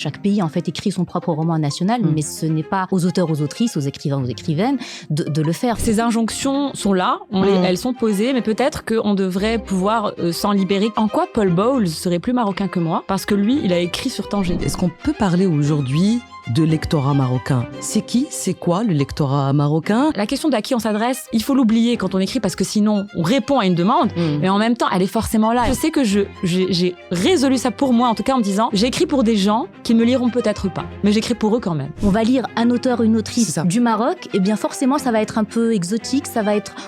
Chaque pays, en fait, écrit son propre roman national, mais ce n'est pas aux auteurs, aux autrices, aux écrivains, aux écrivaines de le faire. Ces injonctions sont là, elles sont posées, mais peut-être qu'on devrait pouvoir s'en libérer. En quoi Paul Bowles serait plus marocain que moi? Parce que lui, il a écrit sur Tanger. Est-ce qu'on peut parler aujourd'hui de lectorat marocain? C'est qui? C'est quoi le lectorat marocain? La question d'à qui on s'adresse, il faut l'oublier quand on écrit parce que sinon on répond à une demande, mais en même temps elle est forcément là. Je sais que j'ai résolu ça pour moi, en tout cas en me disant j'écris pour des gens qui ne me liront peut-être pas, mais j'écris pour eux quand même. On va lire un auteur, une autrice du Maroc, et bien forcément ça va être un peu exotique,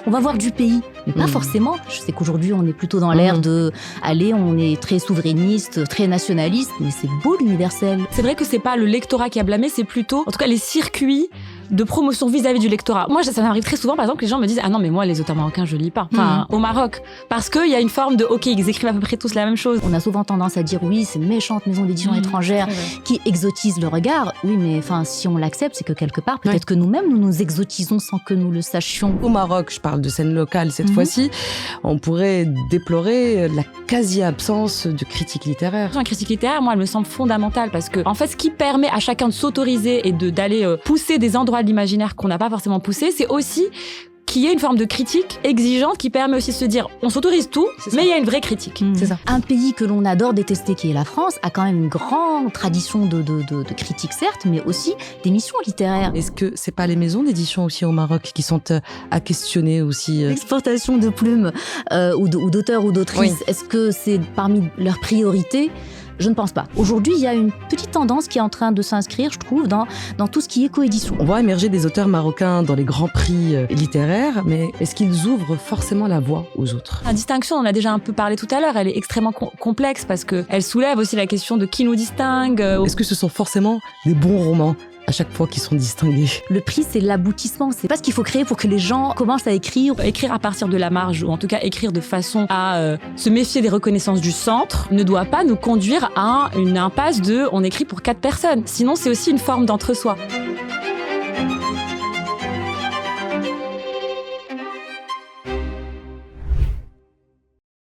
on va voir du pays, mais pas forcément. Je sais qu'aujourd'hui on est plutôt dans l'ère on est très souverainiste, très nationaliste, mais c'est beau l'universel. C'est vrai que c'est pas le lectorat qui a blâmé, c'est plutôt, en tout cas, les circuits de promotion vis-à-vis du lectorat. Moi, ça m'arrive très souvent, par exemple, que les gens me disent « Ah non, mais moi, les auteurs marocains, je lis pas. » Enfin, au Maroc. Parce qu'il y a une forme de « Ok, ils écrivent à peu près tous la même chose. » On a souvent tendance à dire « Oui, c'est méchante maison d'édition étrangère qui exotise le regard. » Oui, mais enfin, si on l'accepte, c'est que quelque part, peut-être que nous-mêmes, nous nous exotisons sans que nous le sachions. Au Maroc, je parle de scène locale cette fois-ci, on pourrait déplorer la quasi-absence de critique littéraire. La critique littéraire, moi, elle me semble fondamentale parce que, en fait, ce qui permet à chacun de s'autoriser et d'aller pousser des endroits de l'imaginaire qu'on n'a pas forcément poussé, c'est aussi qu'il y ait une forme de critique exigeante qui permet aussi de se dire on s'autorise tout, mais il y a une vraie critique. C'est ça. Un pays que l'on adore détester, qui est la France, a quand même une grande tradition de critique, certes, mais aussi d'émissions littéraires. Est-ce que c'est pas les maisons d'édition aussi au Maroc qui sont à questionner aussi L'exportation de plumes ou d'auteurs ou d'autrices, est-ce que c'est parmi leurs priorités ? Je ne pense pas. Aujourd'hui, il y a une petite tendance qui est en train de s'inscrire, je trouve, dans tout ce qui est coédition. On voit émerger des auteurs marocains dans les grands prix littéraires, mais est-ce qu'ils ouvrent forcément la voie aux autres? La distinction, on en a déjà un peu parlé tout à l'heure, elle est extrêmement complexe parce qu'elle soulève aussi la question de qui nous distingue. Est-ce que ce sont forcément des bons romans à chaque fois qu'ils sont distingués? Le prix, c'est l'aboutissement. C'est pas ce qu'il faut créer pour que les gens commencent à écrire. Écrire à partir de la marge, ou en tout cas écrire de façon à se méfier des reconnaissances du centre, ne doit pas nous conduire à une impasse de « on écrit pour 4 personnes ». Sinon, c'est aussi une forme d'entre-soi.